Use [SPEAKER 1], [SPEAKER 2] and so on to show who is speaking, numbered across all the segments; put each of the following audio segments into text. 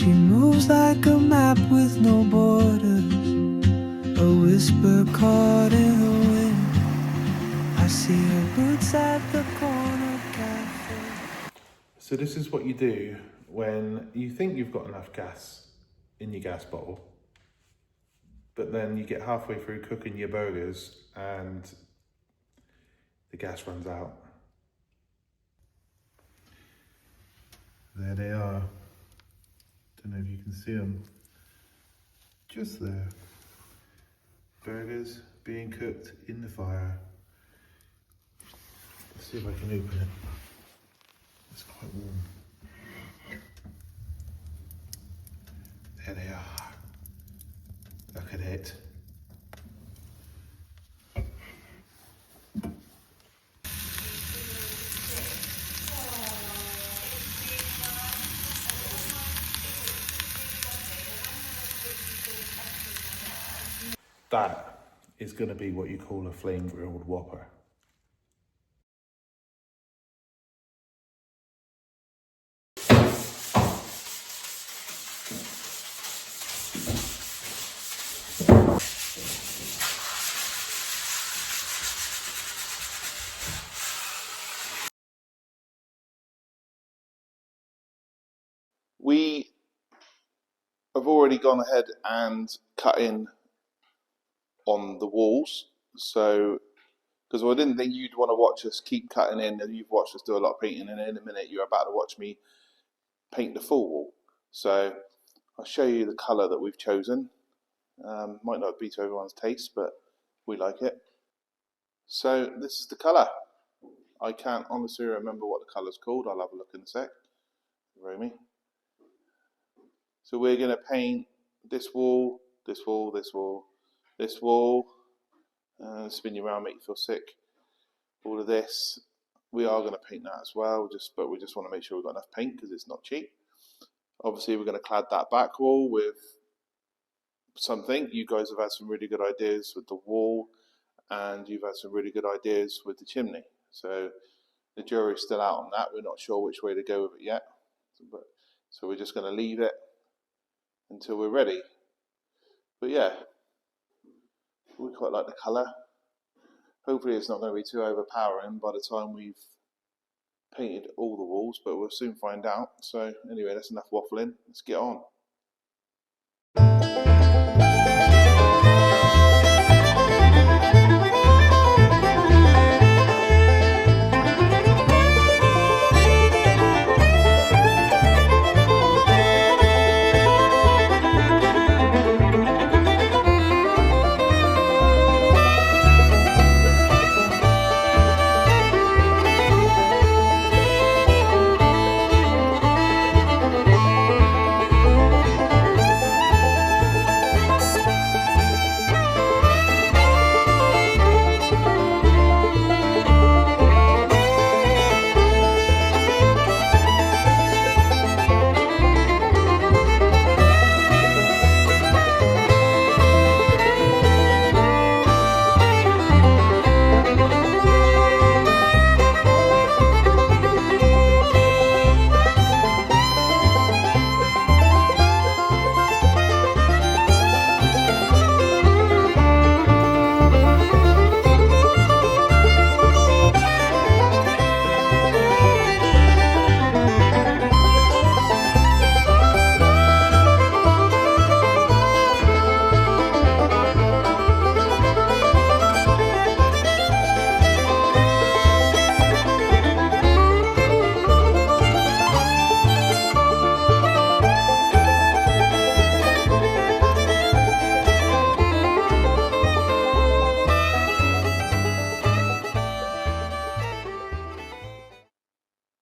[SPEAKER 1] She moves like a map with no borders, a whisper caught in the wind. I see her boots at the corner cafe.
[SPEAKER 2] So this is what you do when you think you've got enough gas in your gas bottle, but then you get halfway through cooking your burgers and the gas runs out. There they are. Don't know if you can see them. Just there. Burgers being cooked in the fire. Let's see if I can open it. It's quite warm. There they are. Look at it. That is going to be what you call a flame grilled Whopper. We have already gone ahead and cut in on the walls, so because I didn't think you'd want to watch us keep cutting in, and you've watched us do a lot of painting, and in a minute you're about to watch me paint the full wall. So I'll show you the colour that we've chosen. Might not be to everyone's taste, but we like it. So this is the colour. I can't honestly remember what the colour's called. I'll have a look in a sec. Romy. So we're going to paint this wall, this wall, this wall, this wall. Spin you around, make you feel sick. All of this. We are going to paint that as well, but we just want to make sure we've got enough paint because it's not cheap. Obviously, we're going to clad that back wall with something. You guys have had some really good ideas with the wall, and you've had some really good ideas with the chimney. So the jury's still out on that. We're not sure which way to go with it yet. So we're just going to leave it until we're ready. But yeah, we quite like the colour. Hopefully it's not going to be too overpowering by the time we've painted all the walls, but we'll soon find out. So anyway, that's enough waffling. Let's get on.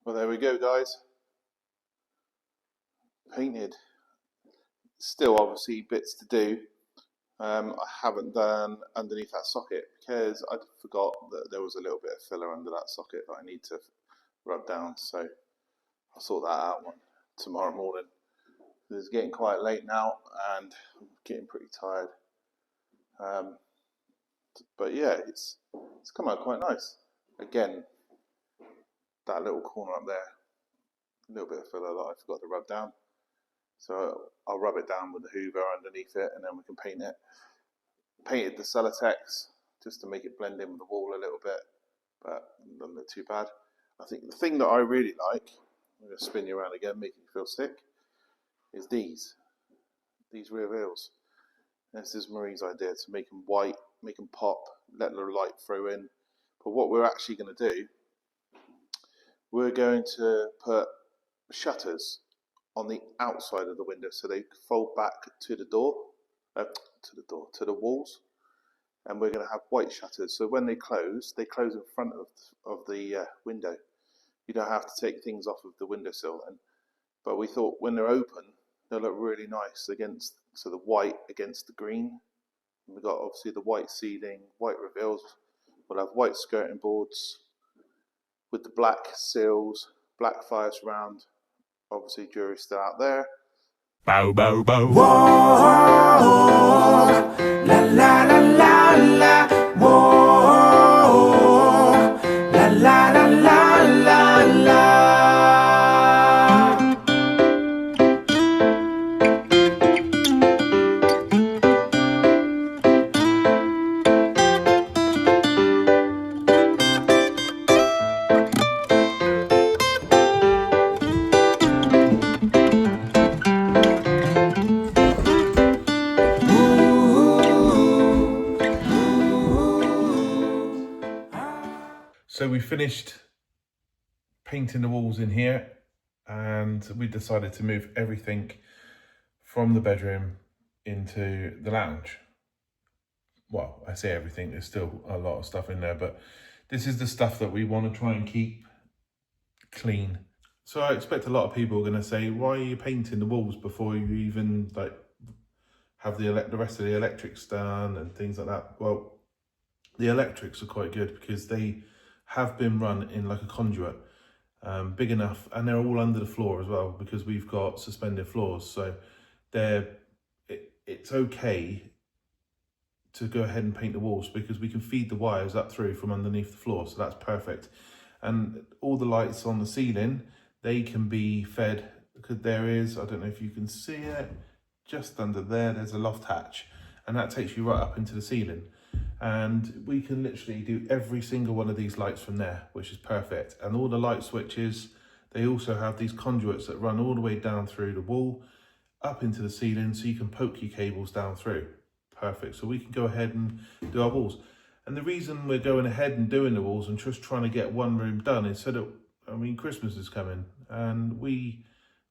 [SPEAKER 2] Well, there we go, guys. Painted. Still, obviously, bits to do. I haven't done underneath that socket because I forgot that there was a little bit of filler under that socket that I need to rub down. So I'll sort that out tomorrow morning. It's getting quite late now, and I'm getting pretty tired. But yeah, it's come out quite nice. Again, that little corner up there, a little bit of filler that I forgot to rub down. So I'll rub it down with the hoover underneath it, and then we can paint it. Painted the Celotex just to make it blend in with the wall a little bit, but it doesn't look too bad. I think the thing that I really like, I'm going to spin you around again, making you feel sick, is these rear wheels. This is Marie's idea, to make them white, make them pop, let the light through in. But what we're actually going to do, we're going to put shutters on the outside of the window so they fold back to the door, to the walls, and we're going to have white shutters. So when they close in front of the window. You don't have to take things off of the windowsill. But we thought when they're open, they'll look really nice so the white against the green. And we've got obviously the white ceiling, white reveals. We'll have white skirting boards with the black sills, black fire surround. Obviously, jury's still out there.
[SPEAKER 3] Bow, bow, bow.
[SPEAKER 1] Whoa, la la la la la. Whoa, la la la la la la.
[SPEAKER 3] So we finished painting the walls in here, and we decided to move everything from the bedroom into the lounge. Well, I say everything, there's still a lot of stuff in there, but this is the stuff that we want to try and keep clean. So I expect a lot of people are going to say, why are you painting the walls before you even have the rest of the electrics done and things like that? Well, the electrics are quite good because they have been run in like a conduit, big enough, and they're all under the floor as well because we've got suspended floors. So it's okay to go ahead and paint the walls because we can feed the wires up through from underneath the floor. So that's perfect. And all the lights on the ceiling, they can be fed, because there is, I don't know if you can see it, just under there's a loft hatch, and that takes you right up into the ceiling. And we can literally do every single one of these lights from there, which is perfect. And all the light switches, they also have these conduits that run all the way down through the wall, up into the ceiling, so you can poke your cables down through. Perfect. So we can go ahead and do our walls. And the reason we're going ahead and doing the walls and just trying to get one room done is so that, Christmas is coming, and we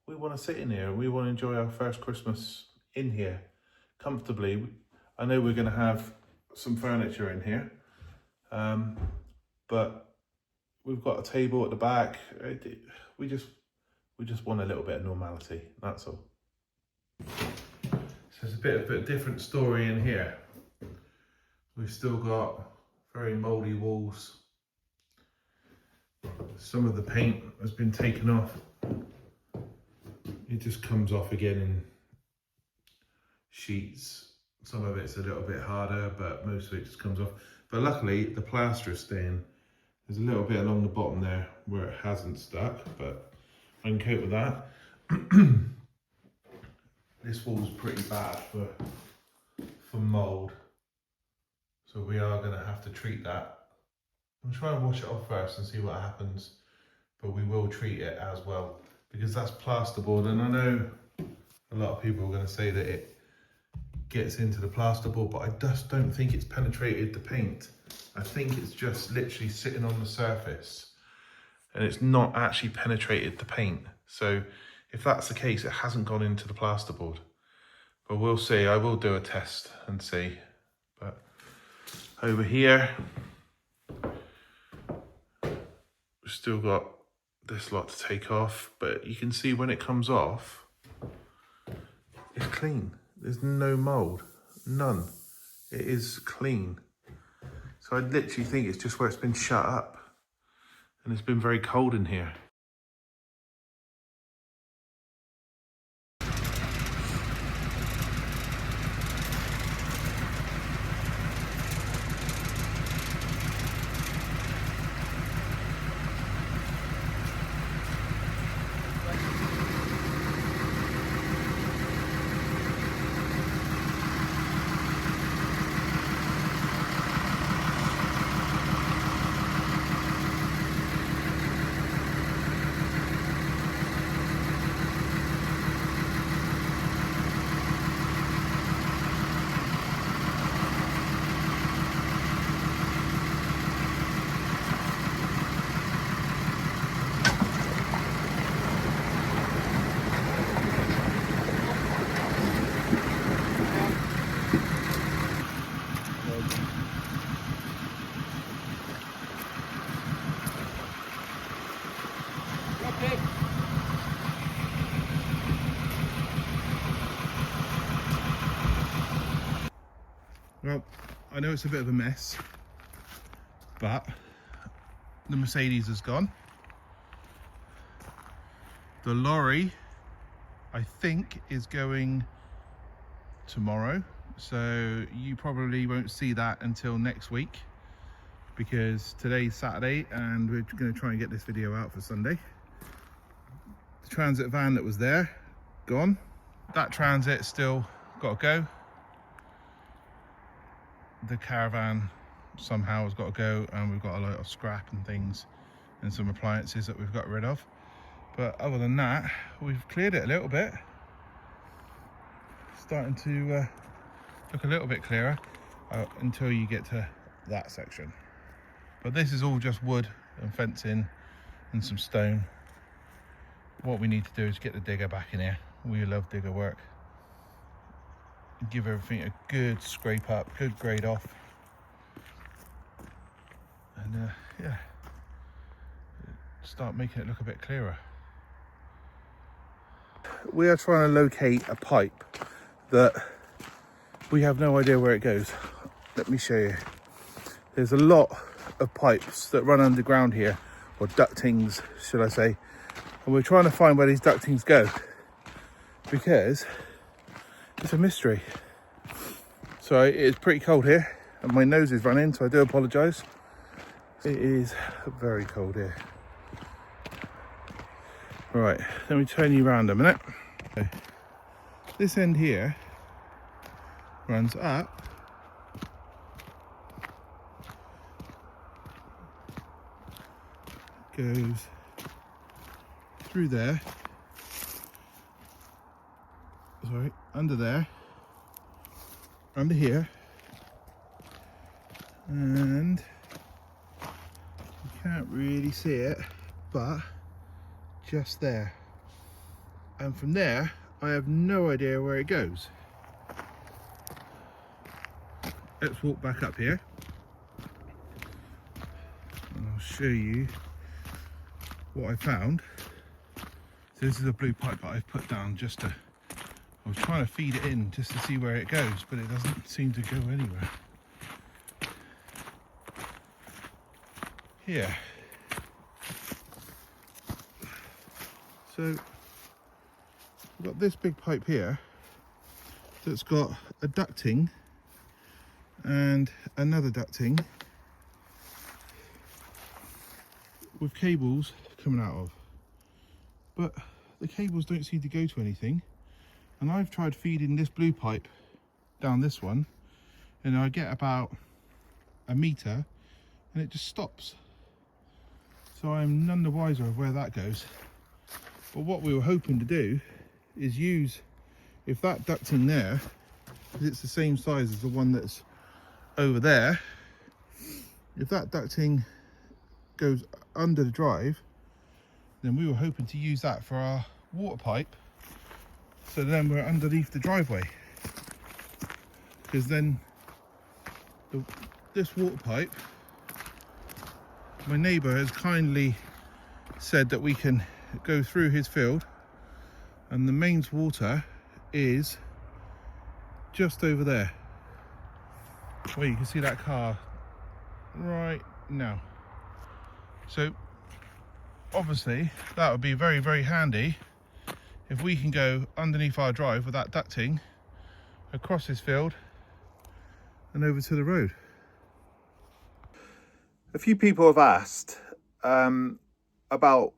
[SPEAKER 3] want to sit in here. We want to enjoy our first Christmas in here comfortably. I know we're going to have some furniture in here, but we've got a table at the back. We just want a little bit of normality, that's all. So it's a bit of a different story in here. We've still got very mouldy walls. Some of the paint has been taken off. It just comes off again in sheets. Some of it's a little bit harder, but most of it just comes off. But luckily, the plaster is staying. There's a little bit along the bottom there where it hasn't stuck, but I can cope with that. This wall's pretty bad for mould, so we are going to have to treat that. I'm trying to wash it off first and see what happens, but we will treat it as well because that's plasterboard, and I know a lot of people are going to say that it gets into the plasterboard, but I just don't think it's penetrated the paint. I think it's just literally sitting on the surface and it's not actually penetrated the paint. So if that's the case, it hasn't gone into the plasterboard, but we'll see. I will do a test and see. But over here, we've still got this lot to take off, but you can see when it comes off, it's clean. There's no mould, none. It is clean. So I literally think it's just where it's been shut up, and it's been very cold in here. Well, I know it's a bit of a mess, but the Mercedes is gone. The lorry, I think, is going tomorrow, so you probably won't see that until next week, because today's Saturday and we're going to try and get this video out for Sunday. The transit van that was there, gone. That transit still got to go. The caravan somehow has got to go, and we've got a lot of scrap and things and some appliances that we've got rid of. But other than that, we've cleared it a little bit. Starting to look a little bit clearer until you get to that section. But this is all just wood and fencing and some stone. What we need to do is get the digger back in here. We love digger work. Give everything a good scrape up, good grade off. And yeah, start making it look a bit clearer. We are trying to locate a pipe that we have no idea where it goes. Let me show you. There's a lot of pipes that run underground here, or ductings, should I say. And we're trying to find where these ductings go, because it's a mystery. So it's pretty cold here, and my nose is running, so I do apologise. It is very cold here. Right, let me turn you around a minute. This end here runs up goes through there, sorry, under there, under here, and you can't really see it, but just there. And from there, I have no idea where it goes. Let's walk back up here and I'll show you what I found. So this is a blue pipe that I've put down just to, I was trying to feed it in just to see where it goes, but it doesn't seem to go anywhere. Here. So we've got this big pipe here that's got a ducting and another ducting with cables coming out of, but the cables don't seem to go to anything. And I've tried feeding this blue pipe down this one, and I get about a metre and it just stops. So I'm none the wiser of where that goes. But what we were hoping to do is use, if that ducting there, because it's the same size as the one that's over there, if that ducting goes under the drive, then we were hoping to use that for our water pipe, so then we're underneath the driveway, because then this water pipe, my neighbour has kindly said that we can go through his field, and the mains water is just over there. Well, you can see that car right now. So obviously that would be very, very handy if we can go underneath our drive with that ducting across his field and over to the road. A few people have asked about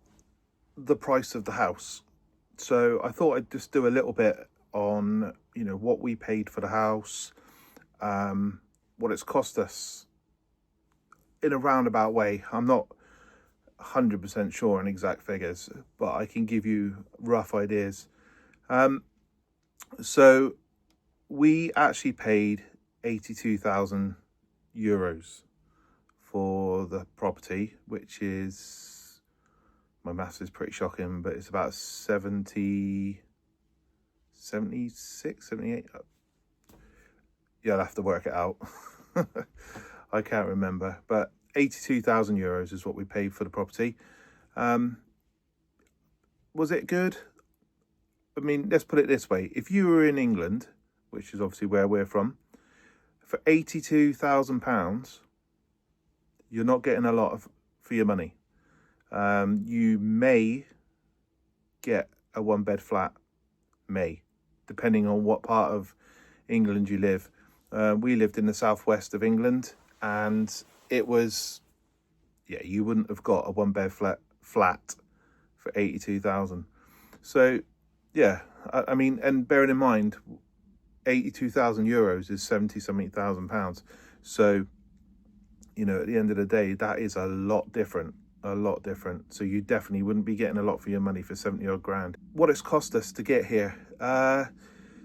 [SPEAKER 3] the price of the house, so I thought I'd just do a little bit on, you know, what we paid for the house, what it's cost us in a roundabout way. I'm not 100% sure on exact figures, but I can give you rough ideas. So we actually paid 82,000 euros for the property, which is, my maths is pretty shocking, but it's about 76, 78. Yeah, I'll have to work it out. I can't remember, but 82,000 euros is what we paid for the property. Was it good? I mean, let's put it this way. If you were in England, which is obviously where we're from, For £82,000, you're not getting a lot for your money. You may get a one-bed flat, depending on what part of England you live. We lived in the southwest of England, and it was, yeah, you wouldn't have got a one-bed flat for 82,000. So, yeah, I mean, and bearing in mind, 82,000 euros is 70-something thousand pounds. So, you know, at the end of the day, that is a lot different. So you definitely wouldn't be getting a lot for your money for 70 odd grand. What it's cost us to get here.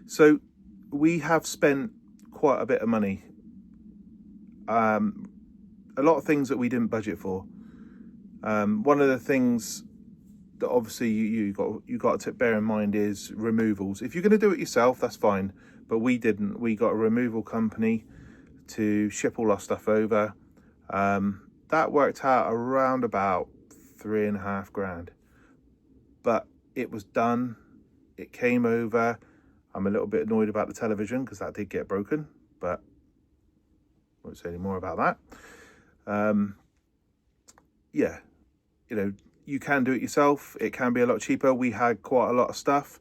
[SPEAKER 3] So we have spent quite a bit of money. A lot of things that we didn't budget for. One of the things that obviously you got to bear in mind is removals. If you're going to do it yourself, that's fine, but we didn't. We got a removal company to ship all our stuff over. That worked out around about 3.5 grand, but it was done. It came over. I'm a little bit annoyed about the television because that did get broken, but I won't say any more about that. Yeah, you know, you can do it yourself. It can be a lot cheaper. We had quite a lot of stuff,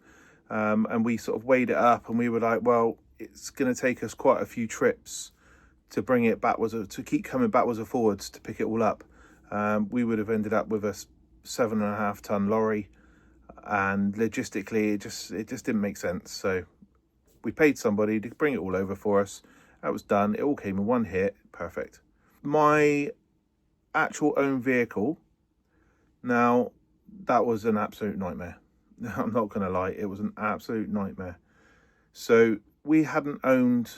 [SPEAKER 3] and we sort of weighed it up, and we were like, well, it's going to take us quite a few trips to bring it backwards, to keep coming backwards and forwards to pick it all up. We would have ended up with a 7.5 ton lorry, and logistically it just didn't make sense. So we paid somebody to bring it all over for us. That was done. It all came in one hit. Perfect. My actual own vehicle, now, that was an absolute nightmare. I'm not going to lie, it was an absolute nightmare. So we hadn't owned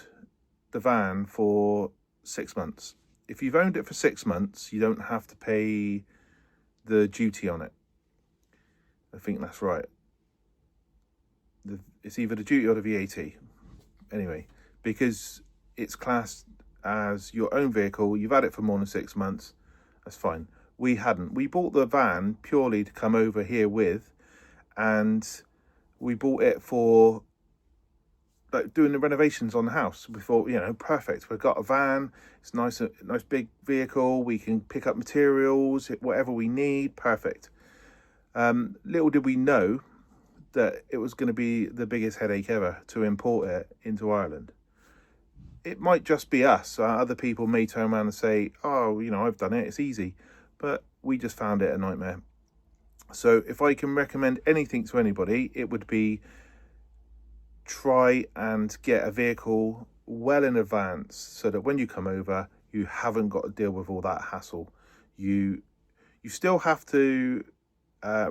[SPEAKER 3] the van for 6 months. If you've owned it for 6 months, you don't have to pay the duty on it. I think that's right. It's either the duty or the VAT. Anyway, because it's classed as your own vehicle, you've had it for more than 6 months, that's fine. We hadn't. We bought the van purely to come over here with, and we bought it for like doing the renovations on the house. We thought, you know, perfect. We've got a van. It's nice big vehicle. We can pick up materials, whatever we need. Perfect. Little did we know that it was going to be the biggest headache ever to import it into Ireland. It might just be us. Other people may turn around and say, oh, you know, I've done it. It's easy. But we just found it a nightmare. So if I can recommend anything to anybody, it would be try and get a vehicle well in advance so that when you come over, you haven't got to deal with all that hassle. You still have to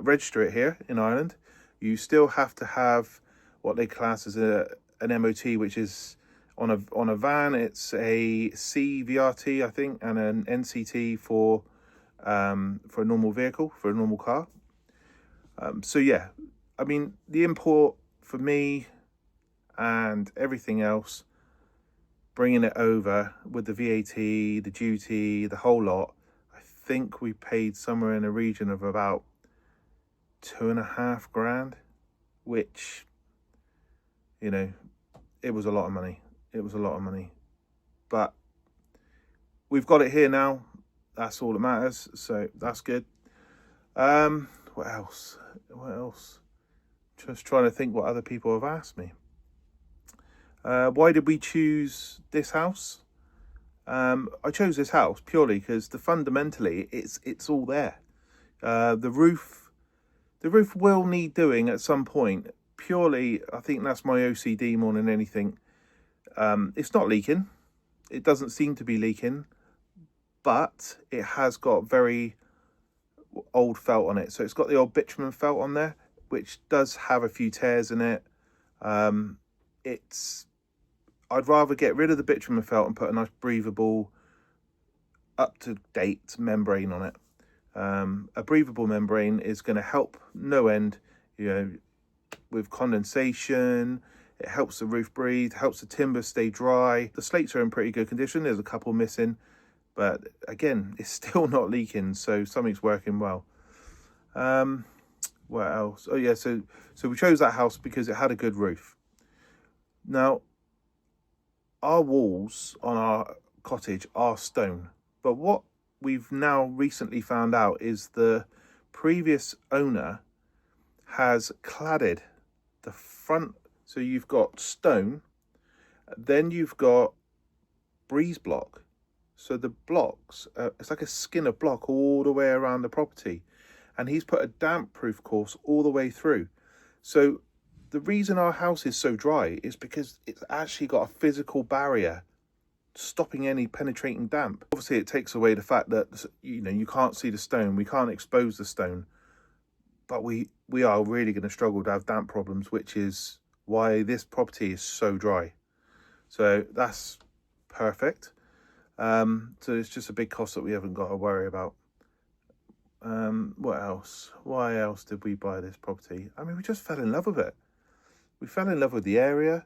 [SPEAKER 3] register it here in Ireland. You still have to have what they class as an MOT, which is on a van. It's a CVRT, I think, and an NCT for a normal vehicle, for a normal car. So yeah, I mean, the import for me and everything else, bringing it over with the VAT, the duty, the whole lot, I think we paid somewhere in a region of about 2.5 grand, which, you know, it was a lot of money. But we've got it here now. That's all that matters. So that's good. What else? Just trying to think what other people have asked me. Why did we choose this house? I chose this house purely because fundamentally it's all there. The roof will need doing at some point. Purely, I think that's my OCD more than anything. It's not leaking. It doesn't seem to be leaking, but it has got very old felt on it. So it's got the old bitumen felt on there, which does have a few tears in it. I'd rather get rid of the bitumen felt and put a nice breathable, up-to-date membrane on it. A breathable membrane is going to help no end, you know, with condensation. It helps the roof breathe, helps the timber stay dry. The slates are in pretty good condition. There's a couple missing, but again, it's still not leaking, so something's working well. What else? Oh yeah, so we chose that house because it had a good roof. Now, our walls on our cottage are stone, but what we've now recently found out is the previous owner has cladded the front. So you've got stone, then you've got breeze block. So the blocks, it's like a skin of block all the way around the property, and he's put a damp proof course all the way through. So the reason our house is so dry is because it's actually got a physical barrier stopping any penetrating damp. Obviously it takes away the fact that, you know, you can't see the stone, we can't expose the stone, but we are really going to struggle to have damp problems, which is why this property is so dry. So that's perfect. So it's just a big cost that we haven't got to worry about. What else? Why else did we buy this property? I mean, we just fell in love with it. We fell in love with the area.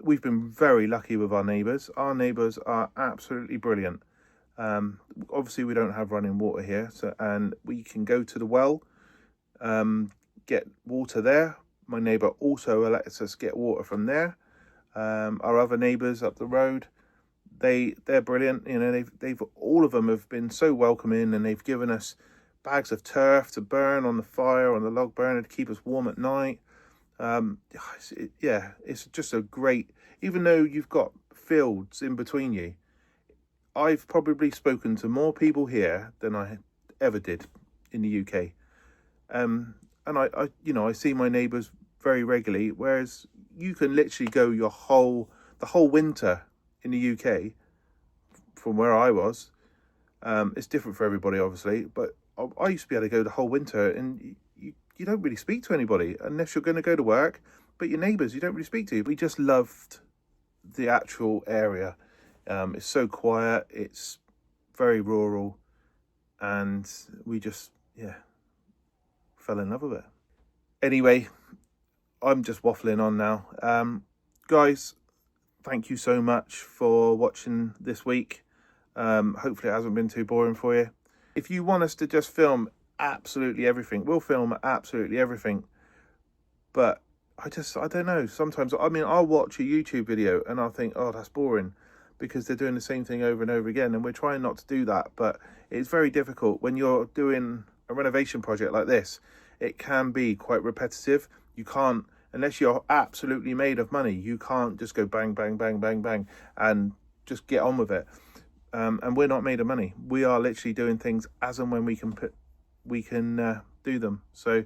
[SPEAKER 3] We've been very lucky with our neighbours. Our neighbours are absolutely brilliant. Obviously we don't have running water here, and we can go to the well, get water there. My neighbour also lets us get water from there. Our other neighbours up the road, they're brilliant. You know, they've all of them have been so welcoming, and they've given us bags of turf to burn on the fire, on the log burner, to keep us warm at night. Yeah, it's just a great, even though you've got fields in between you, I've probably spoken to more people here than I ever did in the UK. And I you know, I see my neighbours very regularly, whereas you can literally go the whole winter in the UK from where I was. It's different for everybody, obviously, but I used to be able to go the whole winter, and you don't really speak to anybody unless you're going to go to work, but your neighbours you don't really speak to. We just loved the actual area. It's so quiet, it's very rural, and we just, yeah, fell in love with it. Anyway, I'm just waffling on now. Guys, thank you so much for watching this week. Hopefully it hasn't been too boring for you. If you want us to just film absolutely everything, we'll film absolutely everything. But I don't know, sometimes, I mean, I'll watch a YouTube video and I'll think, oh, that's boring, because they're doing the same thing over and over again, and we're trying not to do that. But it's very difficult when you're doing a renovation project like this. It can be quite repetitive. You can't, unless you're absolutely made of money, you can't just go bang, bang, bang, bang, bang, and just get on with it. And we're not made of money. We are literally doing things as and when we can do them. So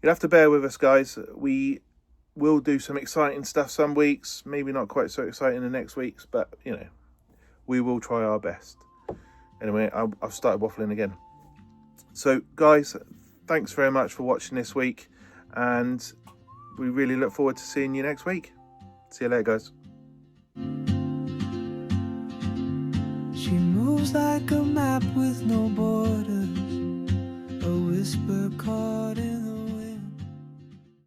[SPEAKER 3] you'll have to bear with us, guys. We will do some exciting stuff some weeks, maybe not quite so exciting the next weeks, but you know, we will try our best. Anyway, I've started waffling again. So guys, thanks very much for watching this week, and we really look forward to seeing you next week. See you later, guys.
[SPEAKER 1] She moves like a map with no borders, a whisper caught in the